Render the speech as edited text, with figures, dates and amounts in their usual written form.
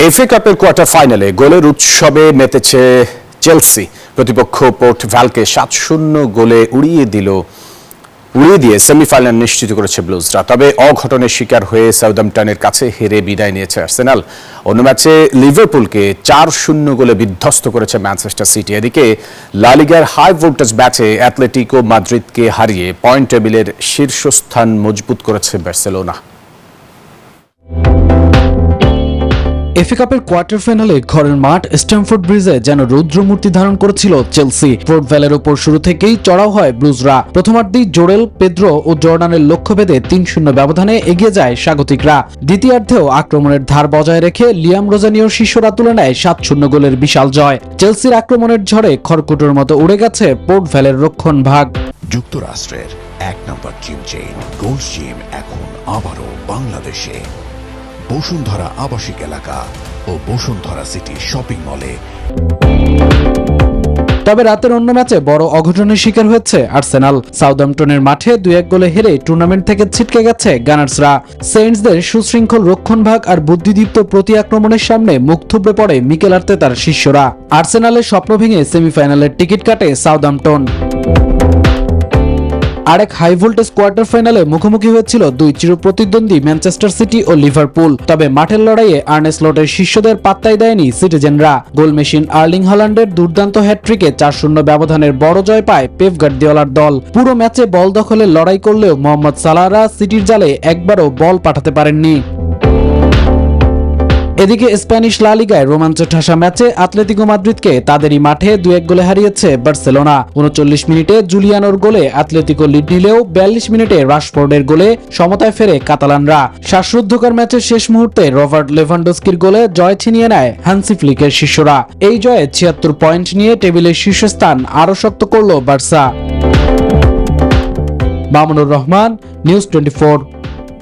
FA কাপের quarter ফাইনালে গোলের উৎসবে মেতেছে চেলসি। প্রতিপক্ষ পোর্ট ভ্যালকে 7-0 গোলে উড়িয়ে দিয়ে সেমিফাইনাল নিশ্চিত করেছে ব্লুজরা। তবে অঘটনের শিকার হয়ে সাউদাম্পটনের কাছে হেরে বিদায় নিয়েছে আর্সেনাল। অন্য ম্যাচে লিভারপুলকে 4-0 গোলে বিধ্বস্ত করেছে ম্যানচেস্টার সিটি। এদিকে লা লিগার হাই ভোল্টেজ ম্যাচে অ্যাটলেটিকো মাদ্রিদকে হারিয়ে পয়েন্ট টেবিলের শীর্ষস্থান মজবুত করেছে বার্সেলোনা। এফএ কাপের কোয়ার্টার ফাইনালে ঘরের মাঠ স্ট্যামফোর্ড ব্রিজে যেন রৌদ্রমূর্তি ধারণ করেছিল চেলসি। পোর্ট ভ্যালের ওপর শুরু থেকেই চড়াও হয় ব্লুজরা। প্রথমার্ধে জোরেল, পেদ্রো ও জর্ডানের লক্ষ্যভেদে 3-0 ব্যবধানে এগিয়ে যায় স্বাগতিকরা। দ্বিতীয়ার্ধেও আক্রমণের ধার বজায় রেখে লিয়াম রোজানিওর শিষ্যরা তুলে নেয় 7-0 গোলের বিশাল জয়। চেলসির আক্রমণের ঝড়ে খড়কুটোর মতো উড়ে গেছে পোর্ট ভ্যালের রক্ষণ ভাগ। যুক্তরাষ্ট্রের 1 নম্বর জিম চেইন গোল্ড জিম এখন আবারও বাংলাদেশে। বসুন্ধরা আবাসিক এলাকা ও বসুন্ধরা সিটি শপিং মলে। তবে রাতের অন্য ম্যাচে বড় অঘটনের শিকার হয়েছে আর্সেনাল। সাউদাম্পটনের মাঠে 2-1 গোলে হেরে টুর্নামেন্ট থেকে ছিটকে গেছে গানার্সরা। সেইন্টসদের সুশৃঙ্খল রক্ষণভাগ আর বুদ্ধিদীপ্ত প্রতি আক্রমণের সামনে মুখ থুবড়ে পড়ে মিকেল আর্তেতার শিষ্যরা। আর্সেনালের স্বপ্ন ভেঙে সেমিফাইনালের টিকিট কাটে সাউদাম্পটন। আরেক হাই ভোল্টেজ কোয়ার্টার ফাইনালে মুখোমুখি হয়েছিল দুই চিরপ্রতিদ্বন্দ্বী ম্যানচেস্টার সিটি ও লিভারপুল। তবে মাঠের লড়াইয়ে আর্নে স্লটের শিষ্যদের পাত্তাই দেয়নি সিটিজেনরা। গোল মেশিন আর্লিং হল্যান্ডের দুর্দান্ত হ্যাটট্রিকে 4-0 ব্যবধানের বড় জয় পায় পেপ গার্দিওলার দল। পুরো ম্যাচে বল দখলের লড়াই করলেও মোহাম্মদ সালাহরা সিটির জালে একবারও বল পাঠাতে পারেননি। এদিকে স্প্যানিশ লা লিগায় রোমাঞ্চ ঠাসা ম্যাচে অ্যাটলেটিকো মাদ্রিদকে তাদেরই মাঠে 2-1 গোলে হারিয়েছে বার্সেলোনা। 39 মিনিটে জুলিয়ানোর গোলে অ্যাটলেটিকো লিড নিলেও 42 মিনিটে রাশফোর্ডের গোলে সমতায় ফেরে কাতালানরা। শ্বাসরুদ্ধকর ম্যাচের শেষ মুহূর্তে রবার্ট লেভানডস্কির গোলে জয় ছিনিয়ে নেয় হ্যান্সি ফ্লিকের শিষ্যরা। এই জয়ে 76 পয়েন্ট নিয়ে টেবিলের শীর্ষস্থান আরও শক্ত করল বার্সা। মামুনুর রহমান, নিউজ 24।